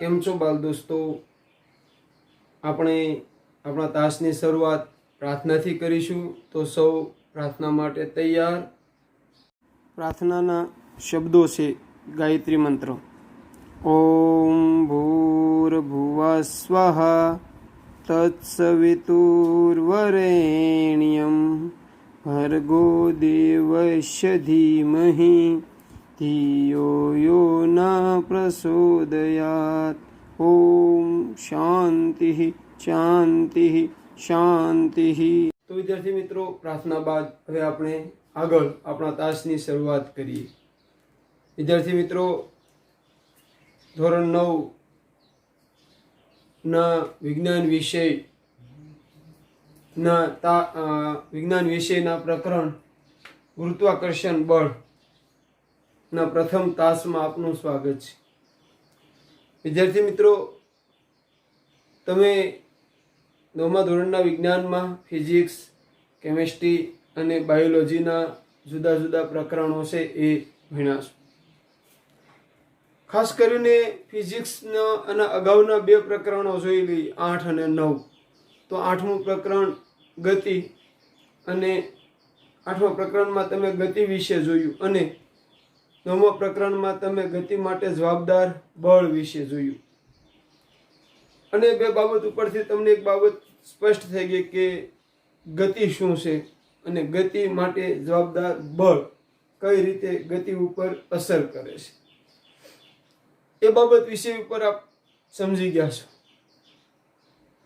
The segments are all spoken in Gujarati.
કેમ છો બાલ દોસ્તો? આપણે આપણા તાસની શરૂઆત પ્રાર્થનાથી કરીશું, તો સૌ પ્રાર્થના માટે તૈયાર. પ્રાર્થનાના શબ્દો છે ગાયત્રી મંત્ર. ઓમ ભૂર્ભુવઃ સ્વઃ તત્સવિતુર્વરેણ્યમ ભર્ગો દેવસ્ય ધીમહિ ધિયો યો ન પ્રચોદયાત. ઓમ શાંતિ શાંતિ શાંતિ. તો વિદ્યાર્થી મિત્રો, પ્રાર્થના બાદ હવે આપણે આગળ આપણા તાસની શરૂઆત કરીએ. વિદ્યાર્થી મિત્રો, ધોરણ 9 ના વિજ્ઞાન વિષયના પ્રકરણ ગુરુત્વાકર્ષણ બળ ના પ્રથમ તાસમાં આપનું સ્વાગત છે. વિદ્યાર્થી મિત્રો, તમે 9મા ધોરણના વિજ્ઞાનમાં ફિઝિક્સ, કેમેસ્ટ્રી અને બાયોલોજીના જુદા જુદા પ્રકરણો છે એ ભણ્યા છો. ખાસ કરીને ફિઝિક્સના અને અગાઉના 2 પ્રકરણો જોઈ લઈએ, 8 અને 9. તો 8મું પ્રકરણ ગતિ, અને 8મા પ્રકરણમાં તમે ગતિ વિશે જોયું, અને 9મા પ્રકરણમાં તમે ગતિ માટે જવાબદાર બળ વિશે જોયું. અને 2 બાબત ઉપરથી તમને એક બાબત સ્પષ્ટ થઈ ગઈ કે ગતિ શું છે અને ગતિ માટે જવાબદાર બળ કઈ રીતે ગતિ ઉપર અસર કરે છે. એ બાબત વિષય ઉપર આપ સમજી ગયા છો.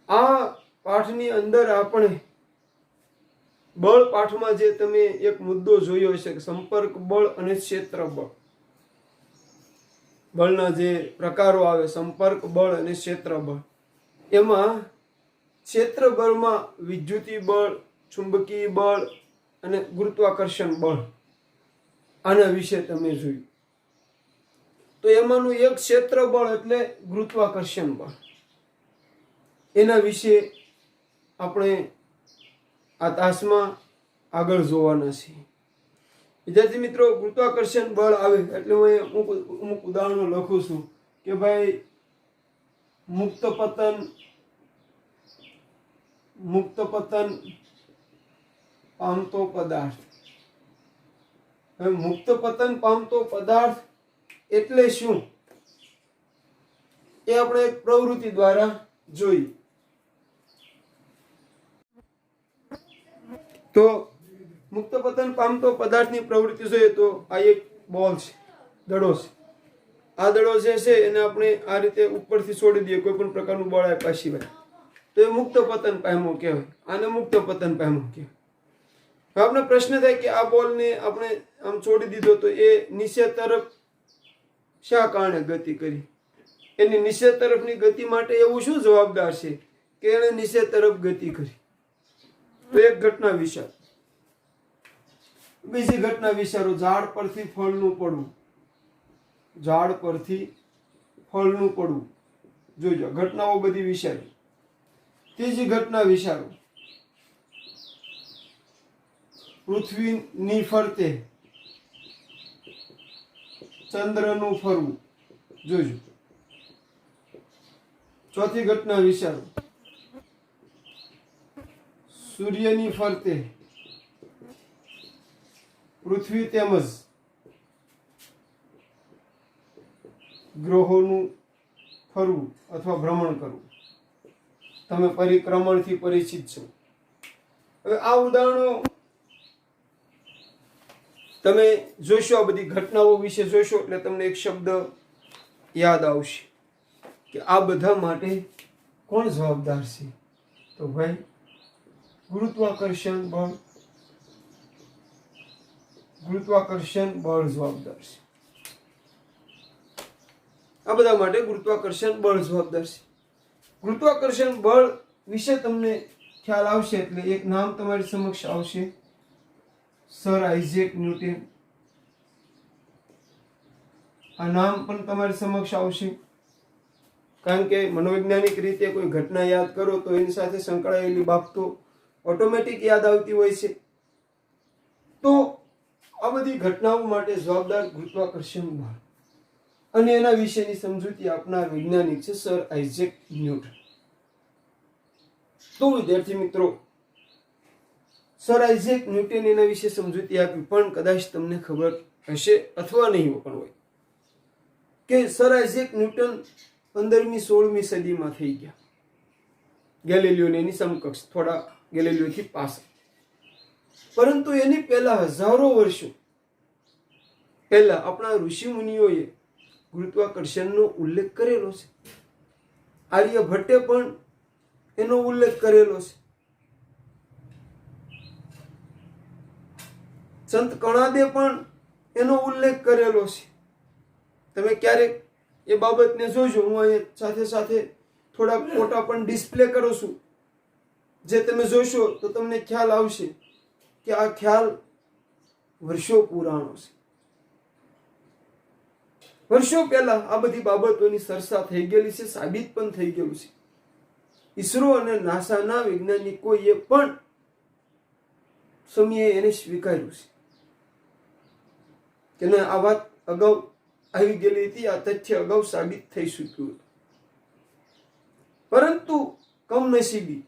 આ પાઠની અંદર આપણે બળ પાઠમાં જે તમે એક મુદ્દો જોયો હશે કે સંપર્ક બળ અને ક્ષેત્ર બળ. બળના જે પ્રકારો આવે, સંપર્ક બળ અને ક્ષેત્ર બળ. એમાં ક્ષેત્ર બળમાં વિદ્યુતીય બળ, ચુંબકીય બળ અને ગુરુત્વાકર્ષણ બળ, આના વિશે તમે જોયું. તો એમાંનું એક ક્ષેત્ર બળ એટલે ગુરુત્વાકર્ષણ બળ. એના વિશે આપણે આ તાસમાં આગળ જોવાના છીએ. વિદ્યાર્થી મિત્રો, ગુરુત્વાકર્ષણ બળ આવે એટલે હું અમુક ઉદાહરણો લખું છું કે ભાઈ મુક્ત પતન પામતો પદાર્થ. હવે મુક્ત પતન પામતો પદાર્થ એટલે શું એ આપણે એક પ્રવૃત્તિ દ્વારા જોઈએ. તો મુક્ત પતન પામતો પદાર્થની પ્રવૃત્તિ જોઈએ તો આ એક બોલ છે, દડો છે. આ દડો જે છે એને આપણે આ રીતે ઉપરથી છોડી દઈએ કોઈ પણ પ્રકારનું બળ આપ્યા સિવાય, તો એ મુક્ત પતન પામ્યો કહેવાય. આને મુક્ત પતન પામ્યો કહેવાય. હવે આપણે પ્રશ્ન થાય કે આ બોલને આપણે આમ છોડી દીધો તો એ નીચે તરફ શા કારણે ગતિ કરી? એની નીચે તરફની ગતિ માટે એવું શું જવાબદાર છે કે એણે નીચે તરફ ગતિ કરી? તો એક ઘટના વિચારો. બીજી ઘટના વિચારો, ઝાડ પરથી ફળનું પડવું. ઝાડ પરથી ફળનું પડવું જોજો, ઘટનાઓ બધી વિચારી. ત્રીજી ઘટના વિચારો, પૃથ્વીની ફરતે ચંદ્રનું ફરવું જોજો. ચોથી ઘટના વિચારો, સૂર્યની ફરતે પૃથ્વી તેમજ ગ્રહોનું ફરવું અથવા ભ્રમણ કરવું. તમે પરિક્રમણથી પરિચિત છો. હવે આ ઉદાહરણો તમે જોશો, આ બધી ઘટનાઓ વિશે જોશો એટલે તમને એક શબ્દ યાદ આવશે કે આ બધા માટે કોણ જવાબદાર છે? તો ભાઈ ગુરુત્વાકર્ષણ બળ જવાબદાર છે. આ બધા માટે ગુરુત્વાકર્ષણ બળ જવાબદાર છે. ગુરુત્વાકર્ષણ બળ વિશે તમને ખ્યાલ આવશે એટલે એક નામ તમારી સમક્ષ આવશે, સર આઇઝેક ન્યૂટન. આ નામ પણ તમારી સમક્ષ આવશે, કારણ કે મનોવૈજ્ઞાનિક રીતે કોઈ ઘટના યાદ કરો તો એની સાથે સંકળાયેલી બાબતો ઓટોમેટિક યાદ આવતી હોય છે. તો આ બધી ઘટનાઓ માટે જવાબદાર ગુરુત્વાકર્ષણ બળ. અને એના વિશેની સમજૂતી આપનાર વૈજ્ઞાનિક છે સર આઇઝેક ન્યૂટન. તો વિદ્યાર્થી મિત્રો, સર આઇઝેક ન્યૂટન એના વિશે સમજૂતી આપી, પણ કદાચ તમને ખબર હશે અથવા નહીં પણ હોય કે સર આઇઝેક ન્યૂટન 15મી 16મી સદીમાં થઈ ગયા. ગેલિલિયોની એની સમકક્ષ, થોડા ગેલિલિયોથી પાછળ. પરંતુ એની પહેલા હજારો વર્ષો પહેલા આપણા ઋષિ મુનિઓએ ગુરુત્વાકર્ષણનો ઉલ્લેખ કરેલો છે. આર્યભટ્ટે પણ એનો ઉલ્લેખ કરેલો છે. સંત કણાદે પણ એનો ઉલ્લેખ કરેલો છે. તમે ક્યારેક એ બાબતને જોજો. હું અહીંયા સાથે સાથે થોડા ફોટા પણ ડિસ્પ્લે કરું છું, જે તમે જોશો તો તમને ખ્યાલ આવશે કે આ ખ્યાલ વર્ષો પુરાણો છે. વર્ષો પહેલા આ બધી બાબતોની ચર્ચા થઈ ગયેલી છે, સાબિત પણ થઈ ગયેલું છે. ઈસરો અને નાસાના વૈજ્ઞાનિકોએ પણ સમયે એને સ્વીકાર્યું છે કે ના, આ વાત અગાઉ આવી ગયેલી હતી, આ તથ્ય અગાઉ સાબિત થઈ ચૂક્યું હતું. પરંતુ કમનસીબી,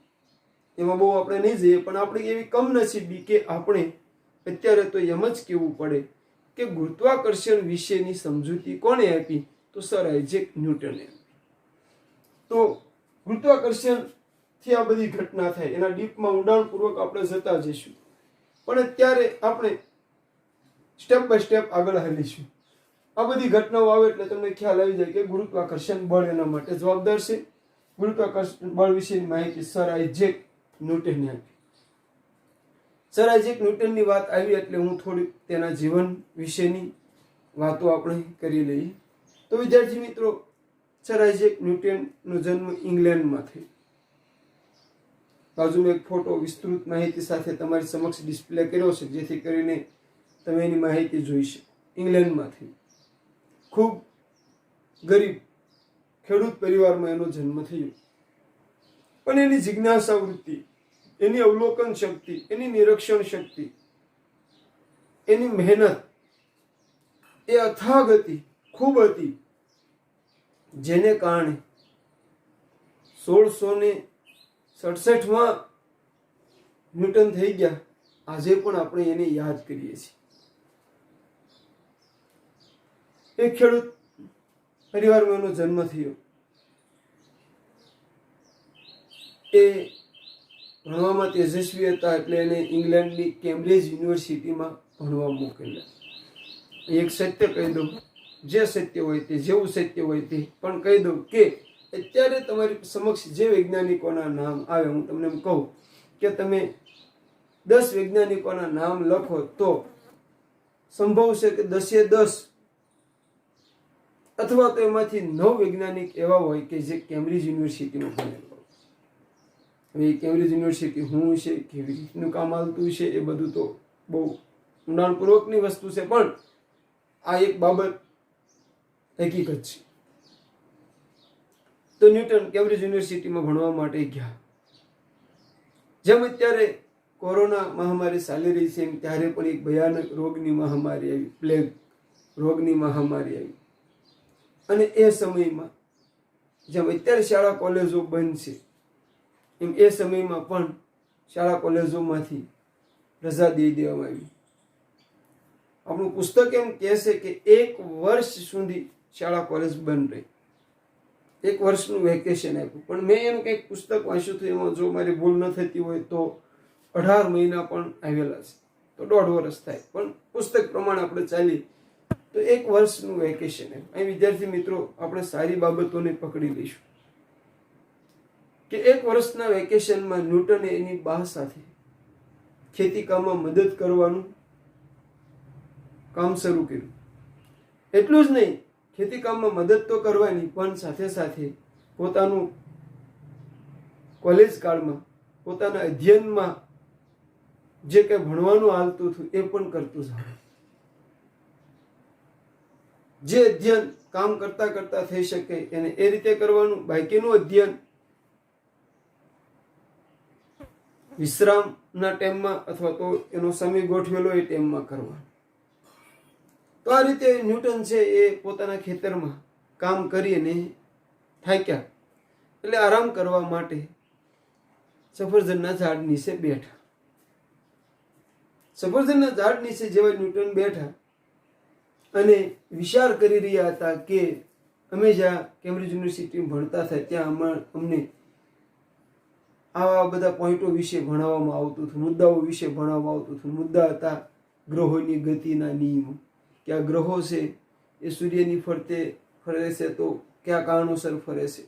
એમાં બહુ આપણે નહીં જઈએ, પણ આપણી એવી કમનસીબી કે આપણે અત્યારે તો એમ જ કહેવું પડે કે ગુરુત્વાકર્ષણ વિશેની સમજૂતી કોણે આપી? તો સર આઇઝેક ન્યૂટને આપી. તો ગુરુત્વાકર્ષણથી આ બધી ઘટના થાય, એના ડીપમાં ઊંડાણપૂર્વક આપણે જતા જઈશું, પણ અત્યારે આપણે સ્ટેપ બાય સ્ટેપ આગળ હાલીશું. આ બધી ઘટનાઓ આવે એટલે તમને ખ્યાલ આવી જાય કે ગુરુત્વાકર્ષણ બળ એના માટે જવાબદાર છે. ગુરુત્વાકર્ષણ બળ વિશેની માહિતી સર આઇઝેક ન્યૂટને આપી. સર આઇઝેક ન્યૂટનની વાત આવી એટલે હું થોડી તેના જીવન વિશેની વાતો આપણે કરી લઈએ. તો વિદ્યાર્થી મિત્રો, સર આઇઝેક ન્યૂટનનો જન્મ ઇંગ્લેન્ડમાં થયો. બાજુમાં એક ફોટો વિસ્તૃત માહિતી સાથે તમારી સમક્ષ ડિસ્પ્લે કર્યો છે, જેથી કરીને તમે એની માહિતી જોઈ શકો. ઇંગ્લેન્ડમાં થયો. ખૂબ ગરીબ ખેડૂત પરિવારમાં એનો જન્મ થયો, પણ એની જિજ્ઞાસા વૃત્તિ, એની અવલોકન શક્તિ, એની નિરીક્ષણ શક્તિ, એની મહેનત એ અથાગ હતી, ખૂબ હતી, જેને કારણે 1667માં ન્યૂટન થઈ ગયા. આજે પણ આપણે એને યાદ કરીએ છીએ. એક ખેડૂત પરિવારમાં એનો જન્મ થયો. એ ભણવામાં તેજસ્વી હતા એટલે એને ઇંગ્લેન્ડની કેમ્બ્રિજ યુનિવર્સિટીમાં ભણવા મોકલ્યા. એક સત્ય કહી દઉં, જે સત્ય હોય તે, જેવું સત્ય હોય તે, પણ કહી દઉં કે અત્યારે તમારી સમક્ષ જે વૈજ્ઞાનિકોના નામ આવે, હું તમને એમ કહું કે તમે 10 વૈજ્ઞાનિકોના નામ લખો તો સંભવ છે કે 10એ 10 અથવા તો એમાંથી 9 વૈજ્ઞાનિક એવા હોય કે જે કેમ્બ્રિજ યુનિવર્સિટીમાં ભણેલા હોય. હવે કેમ્બ્રિજ યુનિવર્સિટી શું છે, કેવી રીતનું કામ આવતું છે, એ બધું તો બહુ ઊંડાણપૂર્વકની વસ્તુ છે, પણ આ એક બાબત હકીકત છે. તો ન્યૂટન કેમ્બ્રિજ યુનિવર્સિટીમાં ભણવા માટે ગયા. જેમ અત્યારે કોરોના મહામારી ચાલી રહી છે, એમ ત્યારે પણ એક ભયાનક રોગની મહામારી આવી, પ્લેગ રોગની મહામારી આવી. અને એ સમયમાં જેમ અત્યારે શાળા કોલેજો બંધ છે, એમ એ સમયમાં પણ શાળા કોલેજોમાંથી રજા દઈ દેવામાં આવી. આપણું પુસ્તક એમ કહે છે કે 1 વર્ષ સુધી શાળા કોલેજ બંધ રહી. 1 વર્ષનું વેકેશન આપ્યું. પણ મેં એનું કંઈક પુસ્તક વાંચ્યું હતું, એમાં જો મારી ભૂલ ન થતી હોય તો 18 મહિના પણ આવેલા છે, તો 1.5 વર્ષ થાય, પણ પુસ્તક પ્રમાણે આપણે ચાલીએ તો 1 વર્ષનું વેકેશન. અહીં વિદ્યાર્થી મિત્રો, આપણે સારી બાબતોને પકડી લઈશું કે 1 વર્ષના વેકેશનમાં ન્યૂટને એની બા સાથે ખેતી કામમાં મદદ કરવાનું કામ શરૂ કર્યું. એટલું જ નહીં, ખેતી કામમાં મદદ તો કરવાની, પણ સાથે સાથે પોતાનું કોલેજ કાળમાં પોતાના અધ્યયનમાં જે કંઈ ભણવાનું હાલતું હતું એ પણ કરતું જાય. જે અધ્યયન કામ કરતા કરતા થઈ શકે એને એ રીતે કરવાનું. બાકીનું અધ્યયન વિશ્રામના ટાઈમમાં અથવા તો એનો સમય ગોઠવેલો એ ટાઈમમાં કરવાનો. તો આ રીતે ન્યૂટન છે એ પોતાના ખેતરમાં કામ કરીને થાક્યા એટલે આરામ કરવા માટે સફરજનના ઝાડ નીચે બેઠા. સફરજનના ઝાડ નીચે જેવા ન્યૂટન બેઠા અને વિચાર કરી રહ્યા હતા કે અમે જ્યાં કેમ્બ્રિજ યુનિવર્સિટીમાં ભણતા હતા ત્યાં અમને આવા બધા પોઈન્ટો વિશે ભણાવવામાં આવતું હતું, મુદ્દાઓ વિશે ભણાવવામાં આવતું હતું. મુદ્દા હતા ગ્રહોની ગતિના નિયમો, કે આ ગ્રહો છે એ સૂર્યની ફરતે ફરે છે તો કયા કારણોસર ફરે છે.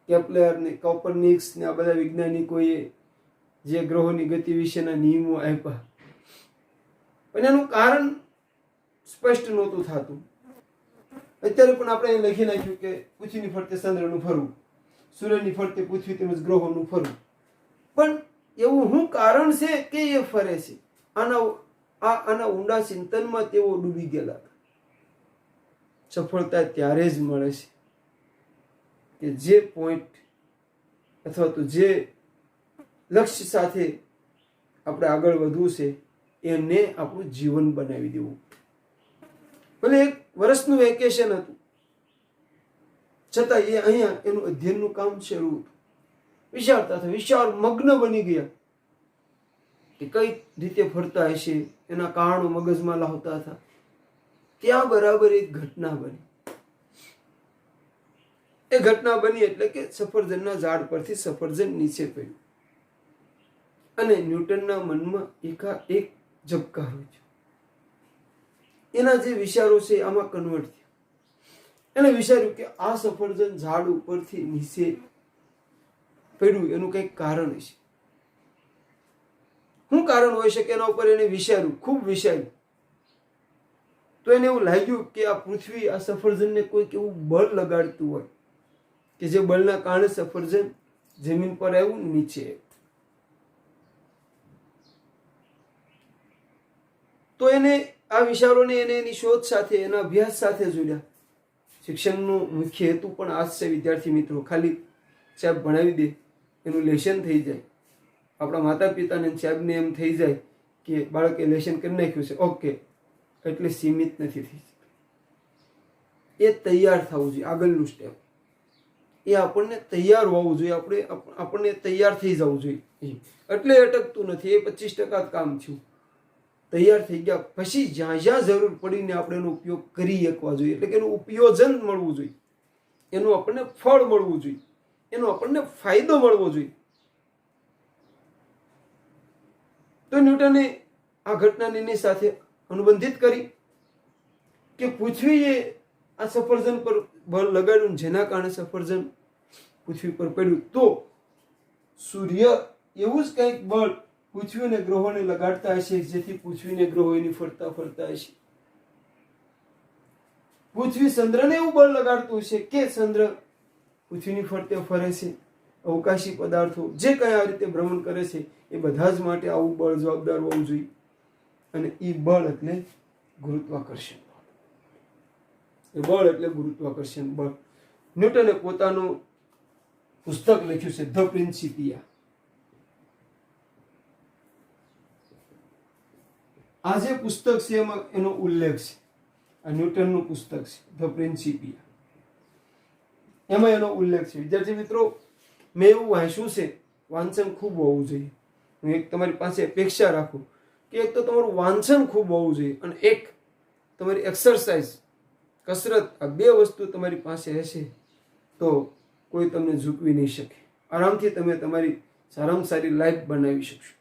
કેપ્લર ને કોપરનિક્સ ને આ બધા વૈજ્ઞાનિકોએ જે ગ્રહોની ગતિ વિશેના નિયમો આપ્યા, પણ એનું કારણ સ્પષ્ટ નહોતું થતું. અત્યારે પણ આપણે લખી નાખ્યું કે પૃથ્વીની ફરતે ચંદ્રનું ફરવું, સૂર્યની ફરતે પૃથ્વી તેમજ ગ્રહોનું ફરવું, પણ એવું શું કારણ છે કે એ ફરે છે? આના ઊંડા ચિંતનમાં તેઓ ડૂબી ગયેલા. સફળતા ત્યારે જ મળે છે કે જે પોઈન્ટ અથવા તો જે લક્ષ્ય સાથે આપણે આગળ વધવું છે એને આપણું જીવન બનાવી દેવું. ભલે 1 વર્ષનું વેકેશન હતું, છતાં એ અહીંયા એનું અધ્યયનનું કામ શરૂ હતું. વિચારતા હતા, વિચાર મગ્ન બની ગયા કે કઈ રીતે ફરતા હશે, એના કારણો મગજમાં લાવતા હતા. ત્યાં બરાબર એક ઘટના બની. એ ઘટના બની એટલે કે સફરજનના ઝાડ પરથી સફરજન નીચે પડ્યું અને ન્યૂટનના મનમાં એકાએક ઝબકારો છે. એના જે વિચારો છે આમાં કન્વર્ટ થયા. એને વિચાર્યું કે આ સફરજન ઝાડ ઉપરથી નીચે પડ્યું એનું કંઈક કારણ હશે. શું કારણ હોઈ શકે એના ઉપર એને વિચાર્યું, ખૂબ વિચાર્યું. તો એને એવું લાગ્યું કે આ પૃથ્વી આ સફરજનને કોઈક એવું બળ લગાડતું હોય કે જે બળના કારણે સફરજન જમીન પર આવ્યું, નીચે. તો એને આ વિચારોને એને એની શોધ સાથે, એના અભ્યાસ સાથે જોડ્યા. શિક્ષણનો મુખ્ય હેતુ પણ આ જ છે વિદ્યાર્થી મિત્રો. ખાલી સાહેબ ભણાવી દે, એનું લેશન થઈ જાય. આપણા માતા પિતાને સાહેબને એમ થઈ જાય કે બાળકે લેશન કરી નાખ્યું છે, ઓકે, એટલે સીમિત નથી થઈ શકતું. એ તૈયાર થવું જોઈએ. આગળનું સ્ટેપ એ આપણને તૈયાર હોવું જોઈએ. આપણને તૈયાર થઈ જવું જોઈએ. એટલે અટકતું નથી. એ 25% કામ થયું. તૈયાર થઈ ગયા પછી જ્યાં જ્યાં જરૂર પડીને આપણે એનો ઉપયોગ કરી શકવા જોઈએ. એટલે કે એનું ઉપયોજન મળવું જોઈએ, એનું આપણને ફળ મળવું જોઈએ, એનો આપણને ફાયદો મળવો જોઈએ. તો ન્યૂટને આ ઘટનાની એની સાથે અનુબંધિત કરી કે પૃથ્વીએ આ સફરજન પર બળ લગાડ્યું, જેના કારણે સફરજન પૃથ્વી પર પડ્યું. તો સૂર્ય એવું જ કંઈક બળ પૃથ્વી અને ગ્રહોને લગાડતા હશે જેથી પૃથ્વીને ગ્રહો એની ફરતા ફરતા હશે. પૃથ્વી ચંદ્રને એવું બળ લગાડતું હશે કે ચંદ્ર પૃથ્વીની ફરતે ફરે છે. અવકાશી પદાર્થો જે કઈ આ રીતે ભ્રમણ કરે છે એ બધા જ માટે આવું બળ જવાબદાર હોવું જોઈએ. અને એ બળ એટલે ગુરુત્વાકર્ષણ બળ. એ બળ એટલે ગુરુત્વાકર્ષણ બળ. ન્યૂટને પોતાનું પુસ્તક લખ્યું છે ધ પ્રિન્સિપિયા. આ જે પુસ્તક છે એમાં એનો ઉલ્લેખ છે. આ ન્યૂટનનું પુસ્તક છે ધ પ્રિન્સિપિયા. એમાં એનો ઉલ્લેખ છે. વિદ્યાર્થી મિત્રો, મેં એવું વાંચ્યું છે, વાંચન ખૂબ હોવું જોઈએ. હું એક તમારી પાસે અપેક્ષા રાખું કે એક તો તમારું વાંચન ખૂબ હોવું જોઈએ અને એક તમારી એક્સરસાઇઝ, કસરત, આ 2 વસ્તુ તમારી પાસે હશે તો કોઈ તમને ઝૂકવી નહીં શકે. આરામથી તમે તમારી સારામાં સારી લાઈફ બનાવી શકશો.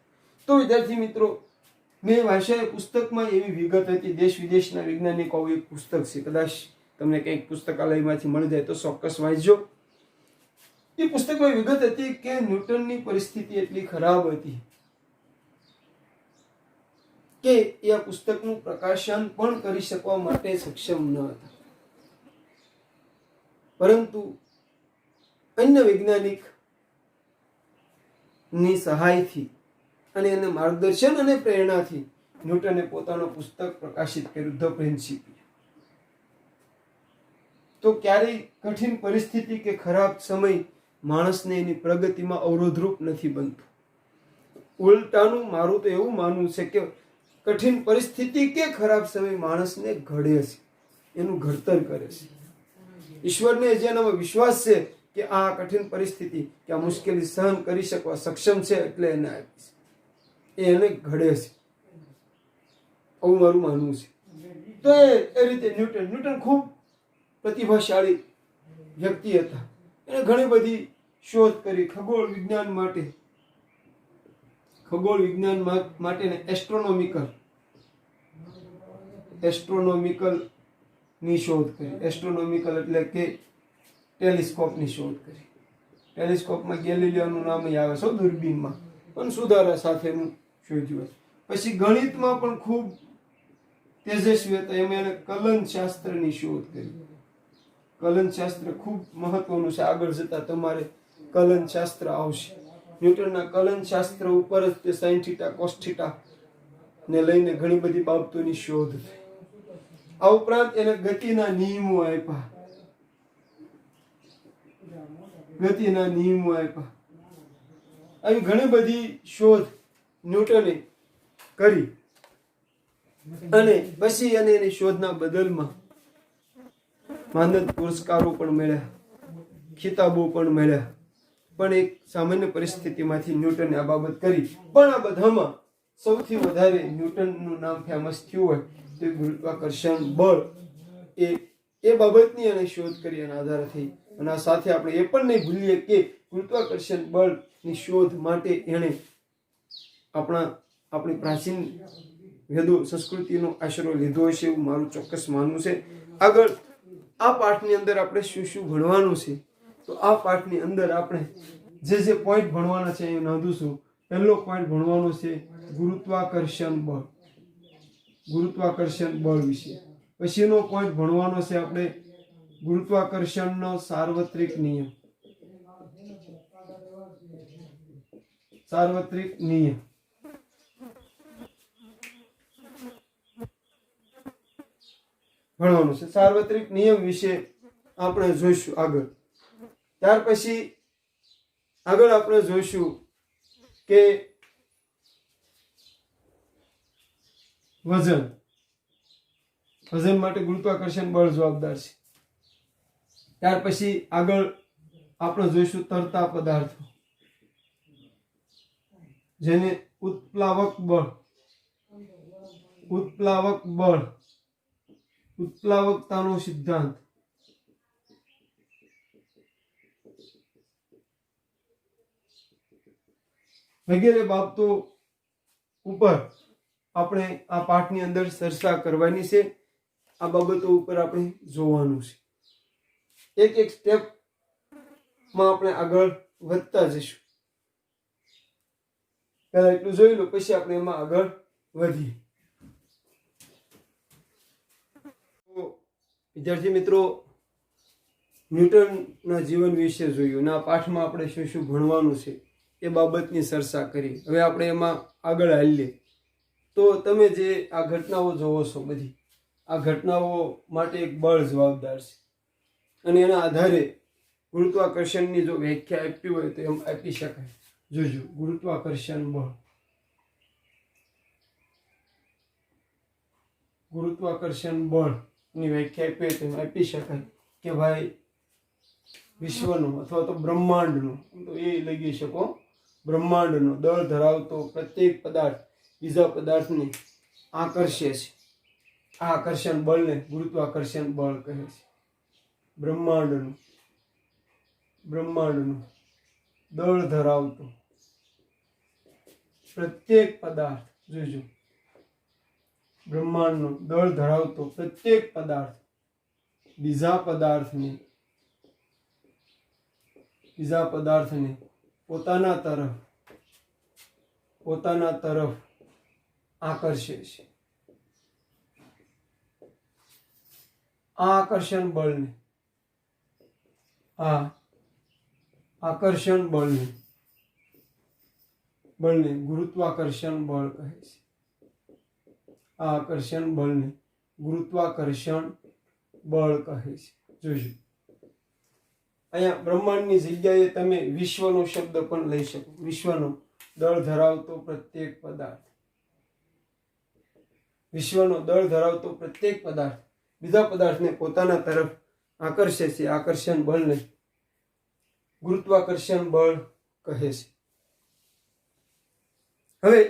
તો વિદ્યાર્થી મિત્રો, મેં વાંચ્યા પુસ્તકમાં એવી વિગત હતી, દેશ વિદેશના વૈજ્ઞાનિકો એક પુસ્તક છે, કદાચ તમને કંઈક પુસ્તકાલયમાંથી મળી જાય તો ચોક્કસ વાંચજો. એ પુસ્તકમાં વિગત હતી કે ન્યૂટનની પરિસ્થિતિ એટલી ખરાબ હતી કે એ આ પુસ્તકનું પ્રકાશન પણ કરી શકવા માટે સક્ષમ ન હતા. પરંતુ અન્ય વૈજ્ઞાનિક ની સહાયથી અને એના માર્ગદર્શન અને પ્રેરણાથી ન્યૂટને પોતાનું પુસ્તક પ્રકાશિત કર્યું, ધ પ્રિન્સિપિયા. તો ક્યારેય કઠિન પરિસ્થિતિ કે ખરાબ સમય માણસને એની પ્રગતિમાં અવરોધરૂપ નથી બનતું. ઉલટાનું મારું તો એવું માનવું છે કે કઠિન પરિસ્થિતિ કે ખરાબ સમય માણસને ઘડે છે, એનું ઘડતર કરે છે. ઈશ્વરને જેનામાં વિશ્વાસ છે કે આ કઠિન પરિસ્થિતિ કે આ મુશ્કેલી સહન કરી શકવા સક્ષમ છે એટલે એને આપી છે, એ એને ઘડે છે. આવું મારું માનવું છે. તો એ રીતે ન્યૂટન ખૂબ પ્રતિભાશાળી વ્યક્તિ હતા. એને ઘણી બધી શોધ કરી ખગોળ વિજ્ઞાન માટે ને એસ્ટ્રોનોમિકલ ની શોધ કરી. એસ્ટ્રોનોમિકલ એટલે કે ટેલિસ્કોપની શોધ કરી. ટેલિસ્કોપમાં ગેલિલિયોનું નામ આવે છે દૂરબીનમાં, પણ સુધારા સાથેનું શોધ્યું. પછી ગણિતમાં પણ ખૂબ તેજસ્વી હતા. એમાં એને કલન શાસ્ત્રની શોધ કરી. કલન શાસ્ત્ર ખૂબ મહત્વનું છે. આગળ જતા તમારે કલન શાસ્ત્ર આવશે. ન્યૂટનના કલન શાસ્ત્ર ઉપર જ તે સાઇન થીટા કોસ થીટા ને લઈને ઘણી બધી બાબતોની શોધ થઈ. આ ઉપરાંત એને ગતિના નિયમો આપ્યા. આવી ઘણી બધી શોધ ન્યૂટને કરી અને પછી એની શોધના બદલમાં માનદ પુરસ્કારો પણ મળ્યા, ખિતાબો પણ મળ્યા. પણ એક સામાન્ય પરિસ્થિતિમાંથી ન્યૂટને આ બાબત કરી. પણ આ બધામાં સૌથી વધારે ન્યૂટનનું નામ ફેમસ થયું હોય તો ગુરુત્વાકર્ષણ બળ, એ બાબતની એને શોધ કરી એના આધારથી. અને આ સાથે આપણે એ પણ નહીં ભૂલીએ કે ગુરુત્વાકર્ષણ બળની શોધ માટે એણે આપણી પ્રાચીન વેદો સંસ્કૃતિનો આશરો લીધો હશે એવું મારું ચોક્કસ માનવું છે. આગળ આ પાઠની અંદર આપણે શું શું ભણવાનું છે, તો આ પાઠની અંદર આપણે જે પોઈન્ટ ભણવાના છે એ નોંધું. પહેલો પોઈન્ટ ભણવાનો છે ગુરુત્વાકર્ષણ બળ વિશે. પછીનો પોઈન્ટ ભણવાનો છે આપણે ગુરુત્વાકર્ષણનો સાર્વત્રિક નિયમ. ભણવાનું છે. સાર્વત્રિક નિયમ વિશે આપણે જોઈશું આગળ. ત્યાર પછી આગળ આપણે જોઈશું કે વજન માટે ગુરુત્વાકર્ષણ બળ જવાબદાર છે. ત્યાર પછી આગળ આપણે જોઈશું તરતા પદાર્થો, જેને ઉત્પ્લાવકતાનો સિદ્ધાંત, વગેરે બાબતો ઉપર આપણે આ પાઠની અંદર ચર્ચા કરવાની છે. આ બાબતો ઉપર આપણે જોવાનું છે. એક સ્ટેપમાં આપણે આગળ વધતા જઈશું. પહેલા એટલું જોઈ લો, પછી આપણે એમાં આગળ વધીએ. વિદ્યાર્થી મિત્રો, ન્યૂટનના જીવન વિશે જોયું અને આ પાઠમાં આપણે શું શું ભણવાનું છે એ બાબતની ચર્ચા કરી. હવે આપણે એમાં આગળ હાલીએ. તો તમે જે આ ઘટનાઓ જોવો છો, બધી આ ઘટનાઓ માટે એક બળ જવાબદાર છે અને એના આધારે ગુરુત્વાકર્ષણની જો વ્યાખ્યા આપી હોય તો એમ આપી શકાય. જોજો, ગુરુત્વાકર્ષણ બળની વ્યાખ્યા આપી હોય તો એમ આપી શકાય કે ભાઈ વિશ્વનો અથવા તો બ્રહ્માંડનો, તો એ લઈ શકો, બ્રહ્માંડનો દળ ધરાવતો પ્રત્યેક પદાર્થ બીજા પદાર્થને આકર્ષે છે. આ આકર્ષણ બળને ગુરુત્વાકર્ષણ બળ કહે છે. બ્રહ્માંડનો દળ ધરાવતો પ્રત્યેક પદાર્થ, જોજો, બ્રહ્માંડનો દળ ધરાવતો પ્રત્યેક પદાર્થ બીજા પદાર્થને પોતાના તરફ આકર્ષે છે. આ આકર્ષણ બળને ગુરુત્વાકર્ષણ બળ કહે છે. આ આકર્ષણ બળને ગુરુત્વાકર્ષણ બળ કહે છે. જોજો, અહીંયા બ્રહ્માંડની જગ્યાએ તમે વિશ્વનો શબ્દ પણ લઈ શકો. વિશ્વનો દળ ધરાવતો પ્રત્યેક પદાર્થ, વિશ્વનો દળ ધરાવતો પ્રત્યેક પદાર્થ બીજા પદાર્થને પોતાના તરફ આકર્ષે છે. આકર્ષણ બળને ગુરુત્વાકર્ષણ બળ કહે છે. હવે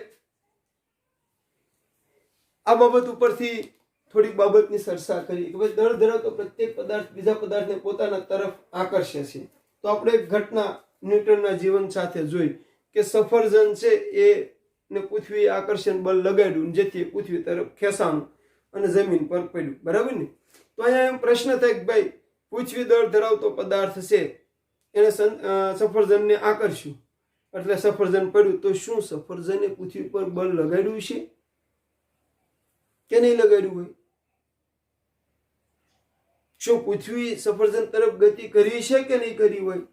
આ બાબત ઉપરથી થોડીક બાબતની ચર્ચા કરી કે ભાઈ દળ ધરાવતો પ્રત્યેક પદાર્થ બીજા પદાર્થને પોતાના તરફ આકર્ષે છે. તો આપણે એક ઘટના ન્યૂટનના જીવન સાથે જોઈ કે સફરજન છે એ ને પૃથ્વી આકર્ષણ બળ લગાડ્યું, જેથી પૃથ્વી તરફ ખેંચાણું અને જમીન પર પડ્યું. બરાબર ને? તો અહીંયા એમ પ્રશ્ન થાય કે ભાઈ પૃથ્વી દળ ધરાવતો પદાર્થ છે એને સફરજનને આકર્ષ્યું એટલે સફરજન પડ્યું. તો શું સફરજને પૃથ્વી પર બળ લગાડ્યું છે કે નહીં લગાડ્યું હોય? શું પૃથ્વી સફરજન તરફ ગતિ કરી છે કે નહીં કરી હોય?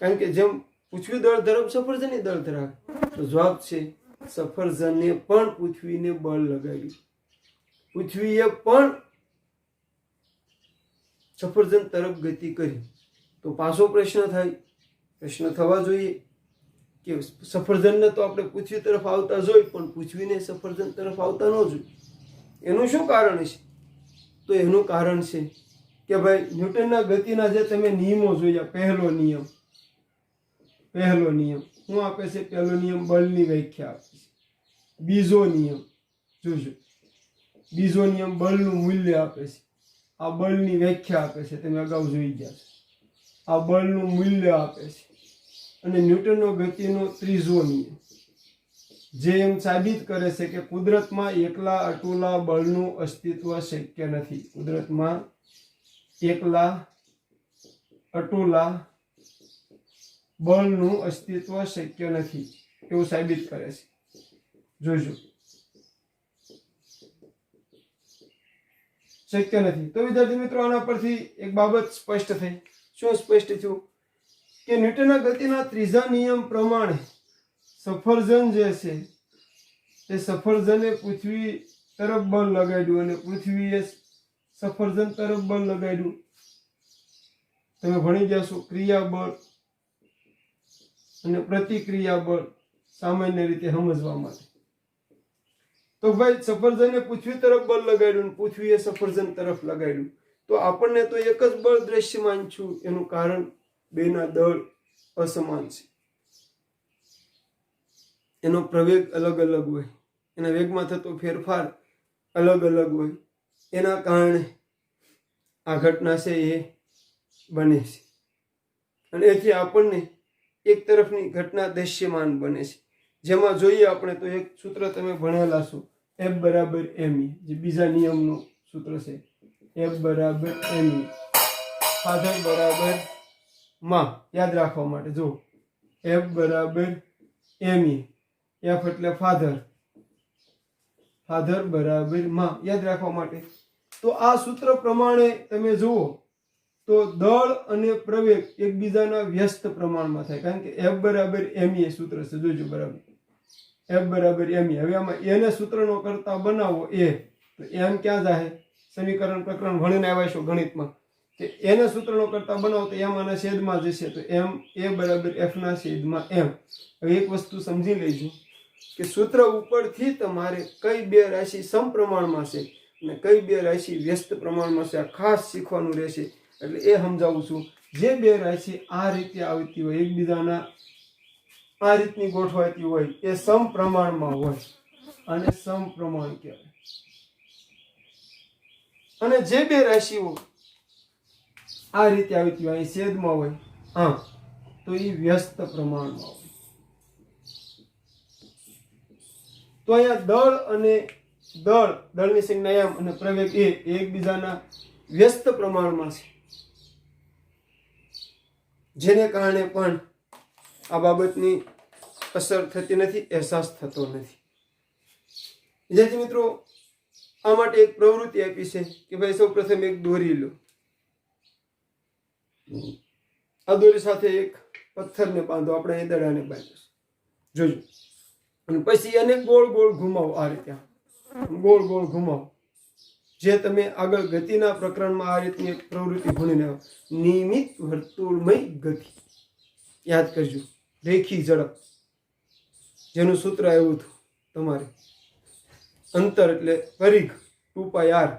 કારણ કે જેમ પૃથ્વી દળ ધરાવે સફરજન દળ ધરાવે, તો જવાબ છે સફરજને પણ પૃથ્વીને બળ લગાવ્યું. પૃથ્વીએ પણ સફરજન તરફ ગતિ કરી. તો પાછો પ્રશ્ન થાય, પ્રશ્ન થવા જોઈએ કે સફરજનને તો આપણે પૃથ્વી તરફ આવતા જોઈ, પણ પૃથ્વીને સફરજન તરફ આવતા ન જોઈ. એનું શું કારણ છે? તો એનું કારણ છે કે ભાઈ ન્યૂટનના ગતિના જે તમે નિયમો જોયા, પહેલો નિયમ શું આપે છે? પહેલો નિયમ બળની વ્યાખ્યા આપે છે. બીજો નિયમ જોજો, બીજો નિયમ બળનું મૂલ્ય આપે છે. આ બળની વ્યાખ્યા આપે છે, તમે અગાઉ જોઈ ગયા છો. આ બળનું મૂલ્ય આપે છે. અને ન્યૂટનનો ગતિનો ત્રીજો નિયમ જે એમ સાબિત કરે છે કે કુદરતમાં એકલા અટુલા બળનું અસ્તિત્વ શક્ય નથી. કુદરતમાં એકલા અટુલા બળનું અસ્તિત્વ શક્ય નથી એવું સાબિત કરે છે. જોજો, શક્ય નથી. તો વિદ્યાર્થી મિત્રો આના પરથી એક બાબત સ્પષ્ટ થઈ. શું સ્પષ્ટ થયું? કે ન્યૂટનના ગતિના ત્રીજા નિયમ પ્રમાણે સફરજન જે છે તે સફરજને પૃથ્વી તરફ બળ લગાડ્યું અને પૃથ્વીએ સફરજન તરફ બળ લગાડ્યું. તમે ભણી ગયા છો ક્રિયાબળ અને પ્રતિક્રિયા બળ સામાન્ય રીતે સમજવા માટે. તો ભાઈ સફરજને પૃથ્વી તરફ બળ લગાડ્યું અને પૃથ્વીએ સફરજન તરફ લગાડ્યું. તો આપણને તો એક જ બળ દ્રશ્યમાન છું. એનું કારણ બેના દળ અસમાન છે. એનો પ્રવેગ અલગ અલગ હોય, એના વેગમાં થતો ફેરફાર અલગ અલગ હોય. એના કારણે આ ઘટના છે એ બને છે. અને એથી આપણને એક તરફની ઘટના દ્રશ્યમાન બને છે. જેમાં જોઈએ આપણે તો એક સૂત્ર તમે ભણેલા છો, F બરાબર me, જે બીજા નિયમનું સૂત્ર છે. F બરાબર me, ફાધર બરાબર માં. યાદ રાખવા માટે જો F બરાબર me, F એટલે ફાધર, ફાધર બરાબર માં, યાદ રાખવા માટે. તો આ સૂત્ર પ્રમાણે તમે જુઓ તો દળ અને પ્રવેગ એકબીજાના વ્યસ્ત પ્રમાણમાં થાય. કારણ કે F બરાબર me એ સૂત્ર છે. જોજો બરાબર, F બરાબર me. હવે આમાં એને સૂત્રનો કરતા બનાવો એ, તો એમ ક્યાં જાય? સમીકરણ પ્રકરણ ભણીને આવ્યા છો ગણિતમાં કે એને સૂત્રનો કરતા બનાવો તો એમ આના છેદમાં જશે. તો એમ એ બરાબર f ના છેદમાં m. હવે એક વસ્તુ સમજી લેજો કે સૂત્ર ઉપરથી તમારે કઈ બે રાશિ સમપ્રમાણમાં છે અને કઈ બે રાશિ વ્યસ્ત પ્રમાણમાં છે આ ખાસ શીખવાનું રહેશે. એટલે એ સમજાવું છું. જે બે રાશિ આ રીતે આવતી હોય, એકબીજાના આ રીતની ગોઠવાતી હોય, એ સમપ્રમાણમાં હોય અને સમપ્રમાણ કહેવાય. અને જે બે રાશિઓ આ રીતે આવતી હોય, છેદમાં હોય, તો એ વ્યસ્ત પ્રમાણમાં હોય. તો અહીંયા દળ અને દળની સંજ્ઞા m અને પ્રવેગ એ એકબીજાના વ્યસ્ત પ્રમાણમાં છે. જેને કારણે પણ આ બાબતની અસર થતી નથી, અહેસાસ થતો નથી. વિદ્યાર્થી મિત્રો, આ માટે એક પ્રવૃત્તિ આપી છે કે ભાઈ સૌ પ્રથમ એક દોરી લો. આ દોરી સાથે એક પથ્થરને બાંધો, આપણે એ દડાને બાંધો. જોજો. અને પછી એને ગોળ ગોળ ઘુમાવો. આ રીતે ગોળ ગોળ ઘુમાવો. જે તમે આગળ ગતિના પ્રકરણમાં આ રીતની એક પ્રવૃત્તિ ભણીને આવો, નિયમિત વર્તુળમય ગતિ. યાદ કરજો, રેખી ઝડપ, જેનું સૂત્ર આવ્યું હતું તમારે. અંતર એટલે પરિઘ 2πr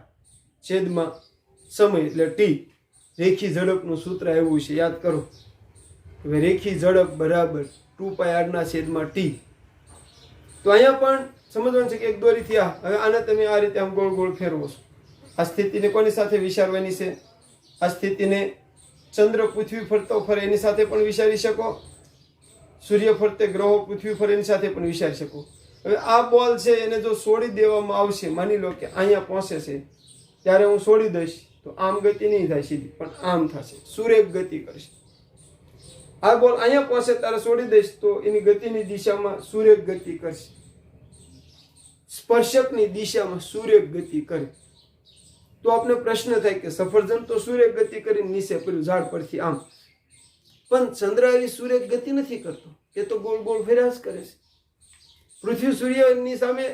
છેદમાં સમય એટલે t. રેખી ઝડપનું સૂત્ર એવું છે, યાદ કરો. હવે રેખી ઝડપ બરાબર 2πr ના છેદમાં t. તો અહીંયા પણ સમજવાનું છે કે એક દોરીથી હવે આને તમે આ રીતે આમ ગોળ ગોળ ફેરવો છો. આ સ્થિતિને કોની સાથે વિચારવાની છે? આ સ્થિતિને ચંદ્ર પૃથ્વી ફરતો ફરે એની સાથે પણ વિચારી શકો, સૂર્ય ફરતે ગ્રહો પૃથ્વી ફરે એની સાથે પણ વિચારી શકો. હવે આ બોલ છે એને જો છોડી દેવામાં આવશે, માની લો કે અહીંયા પહોંચે છે, ત્યારે હું છોડી દઈશ તો આમ ગતિ નહીં થાય સીધી, પણ આમ થશે, સુરેખ ગતિ કરશે. આ બોલ અહીંયા પહોંચે ત્યારે છોડી દઈશ તો એની ગતિની દિશામાં સુરેખ ગતિ કરશે, સ્પર્શકની દિશામાં સુરેખ ગતિ કરે. તો આપણે પ્રશ્ન થાય કે સફરજન તો સુરેખ ગતિ કરીને નીચે પેલું ઝાડ પરથી આમ, પણ ચંદ્ર એવી સુરેખ ગતિ નથી કરતો, એ તો ગોળ ગોળ ફેર્યા જ કરે છે. પૃથ્વી સૂર્યની સામે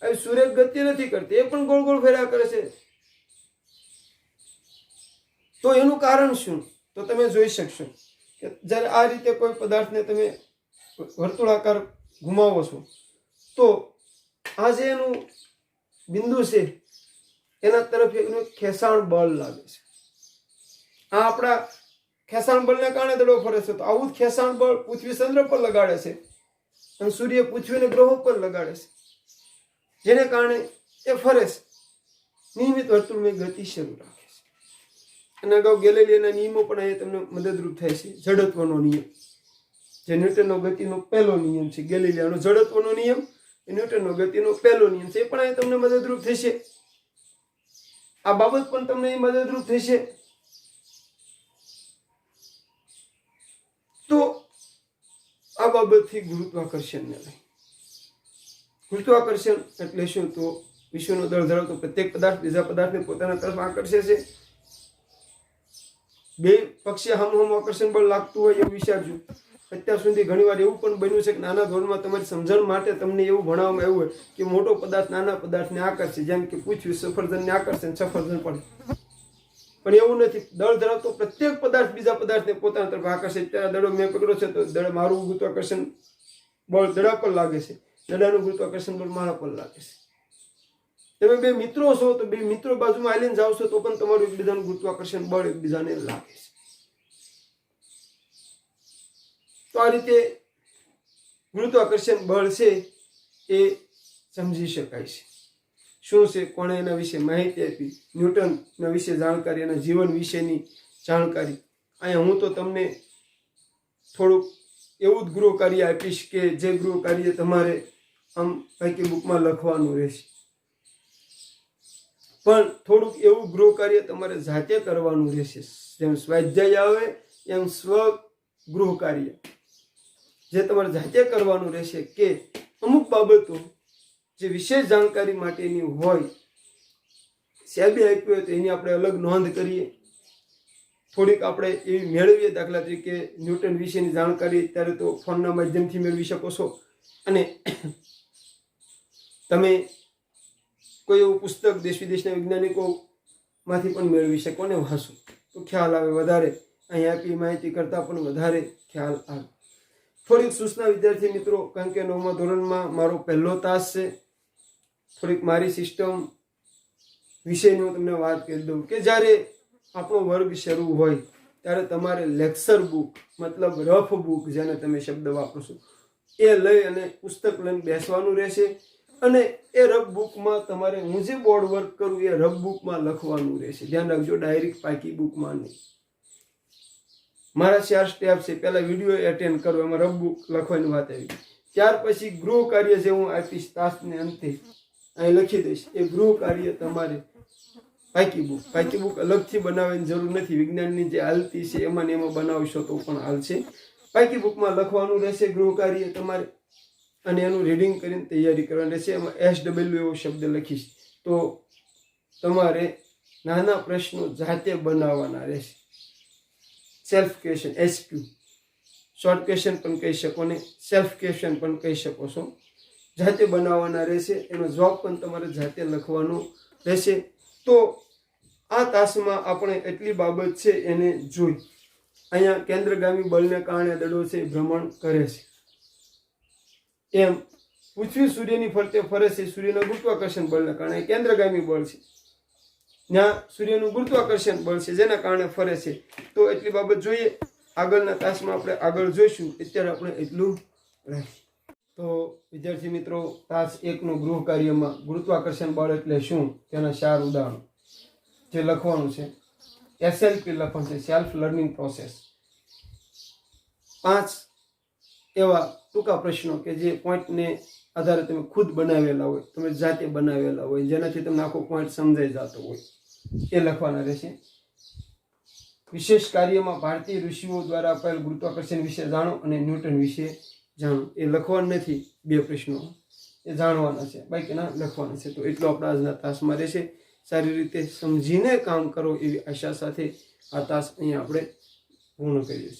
આવી સુરેખ ગતિ નથી કરતી, એ પણ ગોળ ગોળ ફેર્યા કરે છે. તો એનું કારણ શું? તો તમે જોઈ શકશો કે જ્યારે આ રીતે કોઈ પદાર્થને તમે વર્તુળાકાર ઘુમાવો છો તો આ જે એનું બિંદુ છે એના તરફ એનું ખેંચાણ બળ લાગે છે. આ આપણા ખેંચાણ બળને કારણે દડો ફરે છે. તો આવું જ ખેંચાણ બળ પૃથ્વી ચંદ્ર પર લગાડે છે અને સૂર્ય પૃથ્વીને ગ્રહો પર લગાડે છે, જેને કારણે એ ફરે છે, નિયમિત વર્તુળની ગતિ શરૂ રાખે છે. અને અગાઉ ગેલિલીના નિયમો પણ અહીંયા તમને મદદરૂપ થાય છે. જડત્વનો નિયમ જે ન્યૂટનનો ગતિનો પહેલો નિયમ છે, ગેલિલિયાનો જડત્વનો નિયમ એ ન્યૂટનનો ગતિનો પહેલો નિયમ છે, એ પણ અહીંયા તમને મદદરૂપ થશે. આ બાબત પણ તમને મદદરૂપ થશે. તો આ બાબતથી ગુરુત્વાકર્ષણને લઈ, ગુરુત્વાકર્ષણ એટલે શું? તો વિશ્વનો દળ ધરાવતો પ્રત્યેક પદાર્થ બીજા પદાર્થને પોતાના તરફ આકર્ષે છે. બે પક્ષીય હામું આકર્ષણ બળ લાગતું હોય એવું વિચારજો. અત્યાર સુધી ઘણીવાર એવું પણ બન્યું છે કે નાના ધોરણમાં તમારી સમજણ માટે તમને એવું ભણાવવામાં આવ્યું હોય કે મોટો પદાર્થ નાના પદાર્થને આકર્ષે, જેમ કે પૃથ્વી સફરજનને આકર્ષે, સફરજન પડે. પણ એવું નથી. દળ ધરાવતો પ્રત્યેક પદાર્થ બીજા પદાર્થને પોતાના તરફ આકર્ષે. ત્યારે દડો મેં પકડ્યો છે તો દડ મારું ગુરુત્વાકર્ષણ બળ દડા પર લાગે છે, દડાનું ગુરુત્વાકર્ષણ બળ મારા પર લાગે છે. તમે બે મિત્રો છો તો બે મિત્રો બાજુમાં આવીને જાઓ છો તો પણ તમારું એકબીજાનું ગુરુત્વાકર્ષણ બળ એકબીજાને લાગે છે. તો આ રીતે ગુરુત્વાકર્ષણ બળ છે એ સમજી શકાય છે. શું છે, કોણે એના વિશે માહિતી આપી, ન્યૂટનના વિશે જાણકારી, એના જીવન વિશેની જાણકારી. અહીંયા હું તો તમને થોડુંક એવું જ ગૃહ કાર્ય આપીશ કે જે ગૃહ કાર્ય તમારે આમ પૈકી બુકમાં લખવાનું રહેશે, પણ થોડુંક એવું ગૃહ કાર્ય તમારે જાતે કરવાનું રહેશે. જેમ સ્વાધ્યાય આવે એમ સ્વ ગૃહ કાર્ય જે તમારે જાતે કરવાનું રહેશે કે અમુક બાબતો જે વિશેષ જાણકારી માટેની હોય, સાહેબે આપ્યું હોય તો એની આપણે અલગ નોંધ કરીએ, થોડીક આપણે એવી મેળવીએ. દાખલા તરીકે ન્યૂટન વિશેની જાણકારી અત્યારે તો ફોનના માધ્યમથી મેળવી શકો છો, અને તમે કોઈ એવું પુસ્તક દેશ વિદેશના વૈજ્ઞાનિકોમાંથી પણ મેળવી શકો ને વાંચો તો ખ્યાલ આવે વધારે. અહીં આપી માહિતી કરતાં પણ વધારે ખ્યાલ આવે. થોડીક સૂચના વિદ્યાર્થી મિત્રો, કારણ કે 9મા ધોરણમાં મારો પહેલો તાસ છે, થોડીક મારી સિસ્ટમ વિશેની હું તમને વાત કરી દઉં કે જ્યારે આપણો વર્ગ શરૂ હોય ત્યારે તમારે લેક્ચર બુક મતલબ રફ બુક જેને તમે શબ્દ વાપરો છો એ લઈ અને પુસ્તક લઈને બેસવાનું રહેશે. અને એ રફ બુકમાં તમારે હું જે બોર્ડ વર્ક કરું એ રફ બુકમાં લખવાનું રહેશે. ધ્યાન રાખજો, ડાયરેક્ટ પાકી બુકમાં નહીં. મારા 4 સ્ટેપ છે. પહેલા વિડીયો એટેન્ડ કરો, એમાં રફ બુક લખવાની વાત આવી. ત્યાર પછી ગૃહ કાર્ય જે હું આપીશ તાસને અંતે અહીં લખી દઈશ, એ ગૃહ કાર્ય તમારે પાકી બુક અલગથી બનાવવાની જરૂર નથી. વિજ્ઞાનની જે હાલતી છે એમાં ને એમાં બનાવશો તો પણ હાલશે. પાકી બુકમાં લખવાનું રહેશે ગૃહ કાર્ય તમારે, અને એનું રીડિંગ કરીને તૈયારી કરવાની રહેશે. એમાં SW એવો શબ્દ લખીશ. તો તમારે નાના પ્રશ્નો જાતે બનાવવાના રહેશે. Self question, SQ, short question પણ કહી શકો ને સેલ્ફ ક્વેશ્ચન પણ કહી શકો છો. જાતે બનાવવાના રહેશે, એનો જવાબ પણ તમારે જાતે લખવાનો રહેશે. તો આ તાસમાં આપણે એટલી બાબત છે એને જોઈ. અહીંયા કેન્દ્રગામી બળને કારણે દડો છે ભ્રમણ કરે છે, એમ પૃથ્વી સૂર્યની ફરતે ફરે છે સૂર્યના ગુરુત્વાકર્ષણ બળને કારણે કેન્દ્રગામી બળ છે, ત્યાં સૂર્યનું ગુરુત્વાકર્ષણ બળ છે જેના કારણે ફરે છે. તો એટલી બાબત જોઈએ. આગળના તાસમાં આપણે આગળ જોઈશું. અત્યારે આપણે એટલું રાખીએ. તો વિદ્યાર્થી મિત્રો, તાસ 1નો ગૃહ કાર્યમાં ગુરુત્વાકર્ષણ બળ એટલે શું તેના 4 ઉદાહરણો જે લખવાનું છે. SLP લખવાનું છે, સેલ્ફ લર્નિંગ પ્રોસેસ. 5 એવા ટૂંકા પ્રશ્નો કે જે પોઈન્ટને આધારે તમે ખુદ બનાવેલા હોય, તમે જાતે બનાવેલા હોય, જેનાથી તમને આખો પોઈન્ટ સમજાઈ જતો હોય એ લખવાના રહેશે. વિશેષ કાર્યમાં ભારતીય ઋષિઓ દ્વારા અપાયેલ ગુરુત્વાકર્ષણ વિશે જાણો અને ન્યૂટન વિશે જાણો. એ લખવાનું નથી, 2 પ્રશ્નો એ જાણવાના છે, બાકીના લખવાના છે. તો એટલો આપણા આજના તાસમાં રહેશે. સારી રીતે સમજીને કામ કરો એવી આશા સાથે આ તાસ અહીંયા આપણે પૂર્ણ કરીએ છીએ.